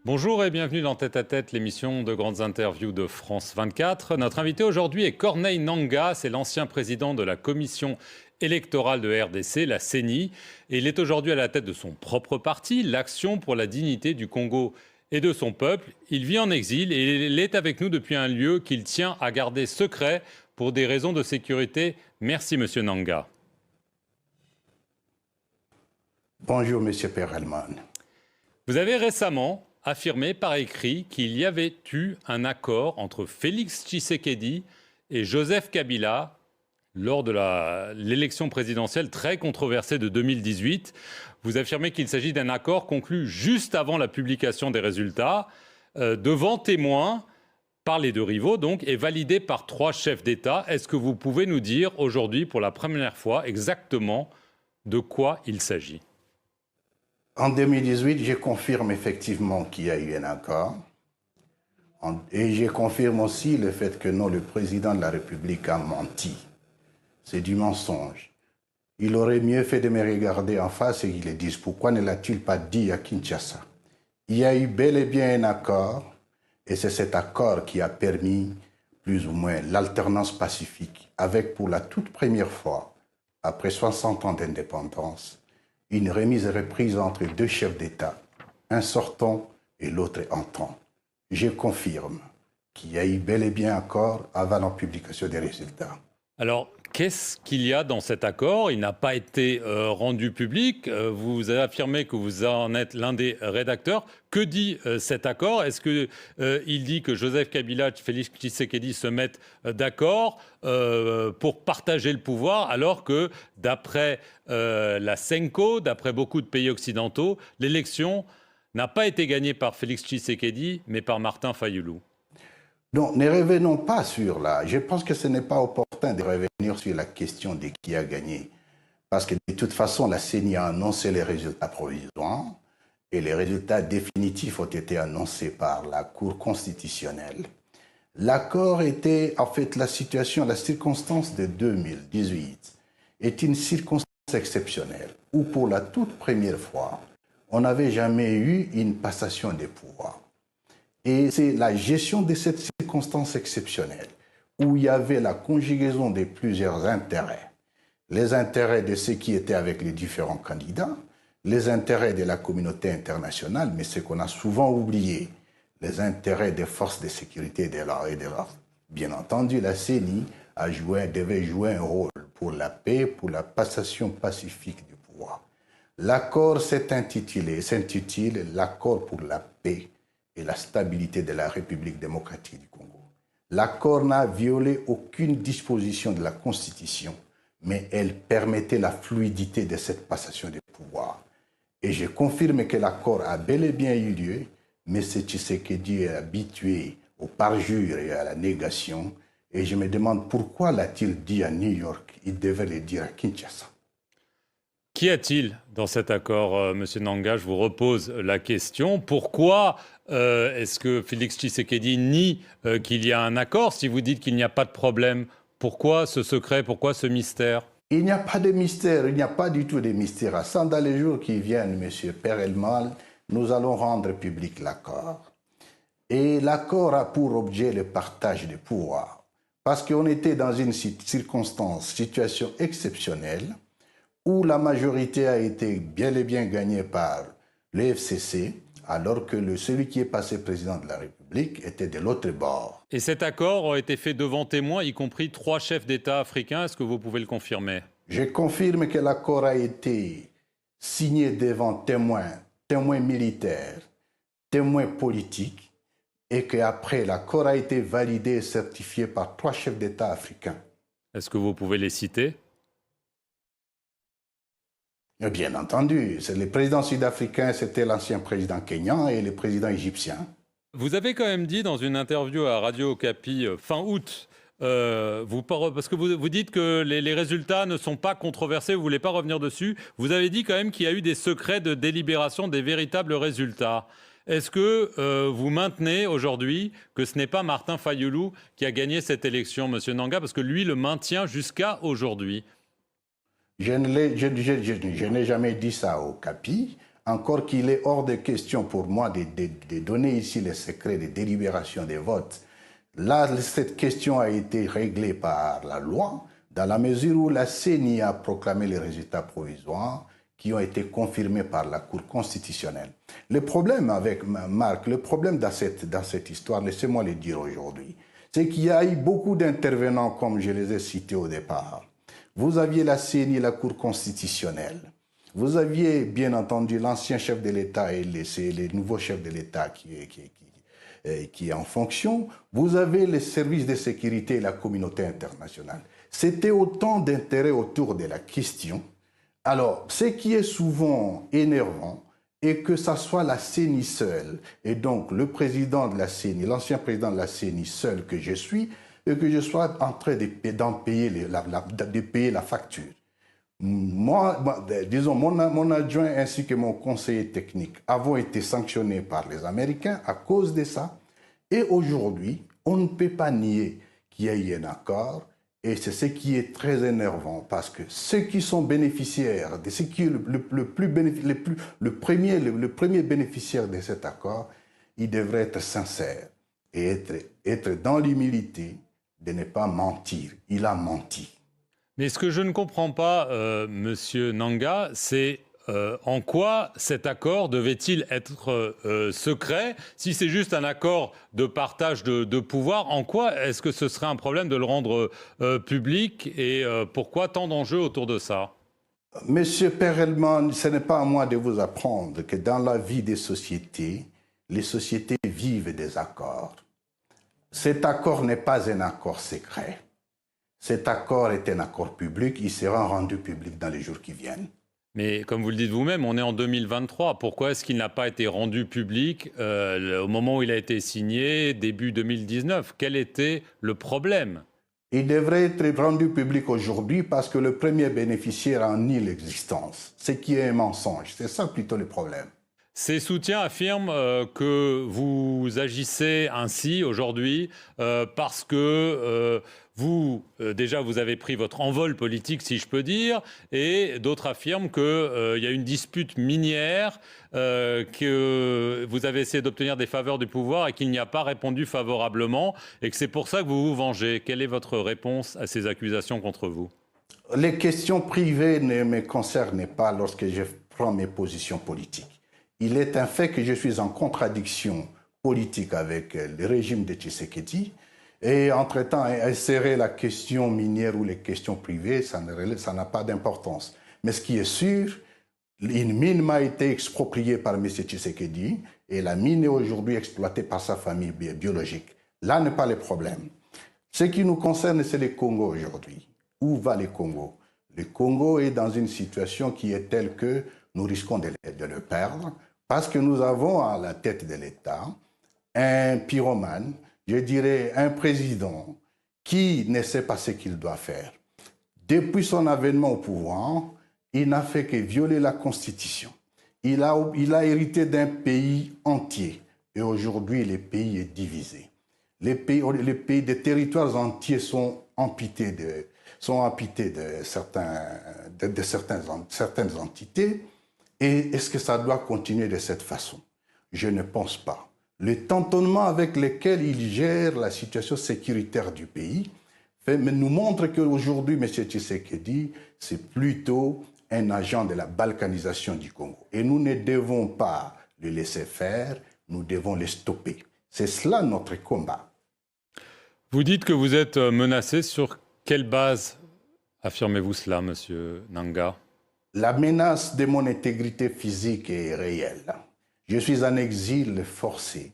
Bonjour et bienvenue dans Tête à Tête, l'émission de grandes interviews de France 24. Notre invité aujourd'hui est Corneille Nangaa, c'est l'ancien président de la commission électorale de RDC, la CENI. Et il est aujourd'hui à la tête de son propre parti, l'Action pour la dignité du Congo et de son peuple. Il vit en exil et il est avec nous depuis un lieu qu'il tient à garder secret pour des raisons de sécurité. Merci Monsieur Nangaa. Bonjour Monsieur Perelman. Vous avez récemment affirmé par écrit qu'il y avait eu un accord entre Félix Tshisekedi et Joseph Kabila lors de l'élection présidentielle très controversée de 2018. Vous affirmez qu'il s'agit d'un accord conclu juste avant la publication des résultats, devant témoins par les deux rivaux donc, et validé par 3 chefs d'État. Est-ce que vous pouvez nous dire aujourd'hui, pour la première fois, exactement de quoi il s'agit ? En 2018, je confirme effectivement qu'il y a eu un accord. Et je confirme aussi le fait que non, le président de la République a menti. C'est du mensonge. Il aurait mieux fait de me regarder en face et qu'il le dise. Pourquoi ne l'a-t-il pas dit à Kinshasa? Il y a eu bel et bien un accord, et c'est cet accord qui a permis plus ou moins l'alternance pacifique, avec pour la toute première fois, après 60 ans d'indépendance, une remise et reprise entre 2 chefs d'État, un sortant et l'autre entrant. Je confirme qu'il y a eu bel et bien accord avant la publication des résultats. Alors, qu'est-ce qu'il y a dans cet accord? Il n'a pas été rendu public. Vous avez affirmé que vous en êtes l'un des rédacteurs. Que dit cet accord? Est-ce qu'il dit que Joseph Kabila et Félix Tshisekedi se mettent d'accord pour partager le pouvoir, alors que, d'après la CENCO, d'après beaucoup de pays occidentaux, l'élection n'a pas été gagnée par Félix Tshisekedi, mais par Martin Fayulu? Donc, ne revenons pas sur là. Je pense que ce n'est pas opportun de revenir sur la question de qui a gagné. Parce que de toute façon, la CENI a annoncé les résultats provisoires et les résultats définitifs ont été annoncés par la Cour constitutionnelle. L'accord était, en fait, la circonstance de 2018 est une circonstance exceptionnelle où pour la toute première fois, on n'avait jamais eu une passation des pouvoirs. Et c'est la gestion de cette circonstance exceptionnelle où il y avait la conjugaison de plusieurs intérêts. Les intérêts de ceux qui étaient avec les différents candidats, les intérêts de la communauté internationale, mais ce qu'on a souvent oublié, les intérêts des forces de sécurité et de l'ordre. Bien entendu, la CENI devait jouer un rôle pour la paix, pour la passation pacifique du pouvoir. L'accord s'intitule l'accord pour la paix et la stabilité de la République démocratique du Congo. L'accord n'a violé aucune disposition de la Constitution, mais elle permettait la fluidité de cette passation des pouvoirs. Et je confirme que l'accord a bel et bien eu lieu, mais M. Tshisekedi est habitué au parjure et à la négation, et je me demande pourquoi l'a-t-il dit à New York? Il devait le dire à Kinshasa. Qu'y a-t-il dans cet accord, Monsieur Nangaa? Je vous repose la question. Pourquoi est-ce que Félix Tshisekedi nie qu'il y a un accord? Si vous dites qu'il n'y a pas de problème, pourquoi ce secret? Pourquoi ce mystère? Il n'y a pas de mystère, il n'y a pas du tout de mystère. Dans les jours qui viennent, Monsieur Perelman, nous allons rendre public l'accord. Et l'accord a pour objet le partage des pouvoirs. Parce qu'on était dans une situation exceptionnelle, où la majorité a été bel et bien gagnée par le FCC, alors que celui qui est passé président de la République était de l'autre bord. Et cet accord a été fait devant témoins, y compris 3 chefs d'État africains. Est-ce que vous pouvez le confirmer? Je confirme que l'accord a été signé devant témoins militaires, témoins politiques, et qu'après, l'accord a été validé et certifié par 3 chefs d'État africains. Est-ce que vous pouvez les citer? Bien entendu, c'est le président sud-africain, c'était l'ancien président kényan et le président égyptien. Vous avez quand même dit dans une interview à Radio Okapi fin août, parce que vous dites que les résultats ne sont pas controversés, vous ne voulez pas revenir dessus, vous avez dit quand même qu'il y a eu des secrets de délibération des véritables résultats. Est-ce que vous maintenez aujourd'hui que ce n'est pas Martin Fayulu qui a gagné cette élection, Monsieur Nangaa, parce que lui le maintient jusqu'à aujourd'hui? Je n'ai jamais dit ça au Capi. encore qu'il est hors de question pour moi de donner ici les secrets des délibérations des votes. Là, cette question a été réglée par la loi, dans la mesure où la CENI a proclamé les résultats provisoires qui ont été confirmés par la Cour constitutionnelle. Le problème avec Marc, le problème dans cette histoire, laissez-moi le dire aujourd'hui, c'est qu'il y a eu beaucoup d'intervenants, comme je les ai cités au départ. Vous aviez la CENI, la Cour constitutionnelle. Vous aviez, bien entendu, l'ancien chef de l'État et les nouveaux chefs de l'État qui est en fonction. Vous avez les services de sécurité et la communauté internationale. C'était autant d'intérêts autour de la question. Alors, ce qui est souvent énervant est que ça soit la CENI seule, et donc le président de la CENI, l'ancien président de la CENI seul que je suis, et que je sois en train de payer la facture. Disons, mon adjoint ainsi que mon conseiller technique avons été sanctionnés par les Américains à cause de ça. Et aujourd'hui, on ne peut pas nier qu'il y a eu un accord. Et c'est ce qui est très énervant parce que ceux qui sont bénéficiaires, de ce qui est le premier bénéficiaire de cet accord, il devrait être sincère et être dans l'humilité de ne pas mentir. Il a menti. Mais ce que je ne comprends pas, Monsieur Nanga, c'est en quoi cet accord devait-il être secret? Si c'est juste un accord de partage de pouvoir, en quoi est-ce que ce serait un problème de le rendre public et pourquoi tant d'enjeux autour de ça? Monsieur Perelman, ce n'est pas à moi de vous apprendre que dans la vie des sociétés, les sociétés vivent des accords. Cet accord n'est pas un accord secret. Cet accord est un accord public, il sera rendu public dans les jours qui viennent. Mais comme vous le dites vous-même, on est en 2023. Pourquoi est-ce qu'il n'a pas été rendu public au moment où il a été signé, début 2019? Quel était le problème? Il devrait être rendu public aujourd'hui parce que le premier bénéficiaire en nie l'existence, ce qui est un mensonge. C'est ça plutôt le problème. Ces soutiens affirment que vous agissez ainsi aujourd'hui parce que déjà, vous avez pris votre envol politique, si je peux dire, et d'autres affirment qu'il y a une dispute minière, que vous avez essayé d'obtenir des faveurs du pouvoir et qu'il n'y a pas répondu favorablement, et que c'est pour ça que vous vous vengez. Quelle est votre réponse à ces accusations contre vous? Les questions privées ne me concernent pas lorsque je prends mes positions politiques. Il est un fait que je suis en contradiction politique avec le régime de Tshisekedi. Et entre-temps, insérer la question minière ou les questions privées, ça n'a pas d'importance. Mais ce qui est sûr, une mine m'a été expropriée par M. Tshisekedi et la mine est aujourd'hui exploitée par sa famille biologique. Là n'est pas le problème. Ce qui nous concerne, c'est le Congo aujourd'hui. Où va le Congo? Le Congo est dans une situation qui est telle que nous risquons de le perdre parce que nous avons à la tête de l'État un pyromane, je dirais un président qui ne sait pas ce qu'il doit faire. Depuis son avènement au pouvoir, il n'a fait que violer la Constitution. Il a hérité d'un pays entier et aujourd'hui le pays est divisé. Des territoires entiers sont amputés de certaines entités. Et est-ce que ça doit continuer de cette façon? Je ne pense pas. Le tâtonnement avec lequel il gère la situation sécuritaire du pays nous montre qu'aujourd'hui, M. Tshisekedi, c'est plutôt un agent de la balkanisation du Congo. Et nous ne devons pas le laisser faire, nous devons le stopper. C'est cela notre combat. Vous dites que vous êtes menacé. Sur quelle base affirmez-vous cela, M. Nanga? La menace de mon intégrité physique est réelle. Je suis en exil forcé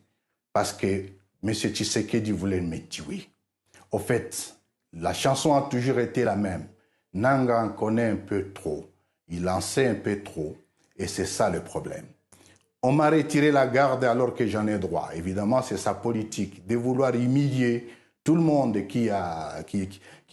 parce que M. Tshisekedi voulait me tuer. Au fait, la chanson a toujours été la même. Nanga en connaît un peu trop. Il en sait un peu trop. Et c'est ça le problème. On m'a retiré la garde alors que j'en ai droit. Évidemment, c'est sa politique de vouloir humilier tout le monde qui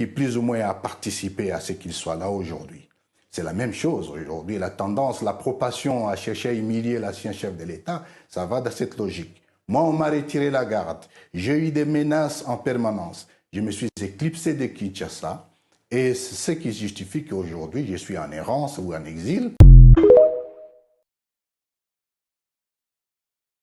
plus ou moins a participé à ce qu'il soit là aujourd'hui. C'est la même chose aujourd'hui. La tendance, la propension à chercher à humilier l'ancien chef de l'État, ça va dans cette logique. Moi, on m'a retiré la garde. J'ai eu des menaces en permanence. Je me suis éclipsé de Kinshasa. Et c'est ce qui justifie qu'aujourd'hui, je suis en errance ou en exil.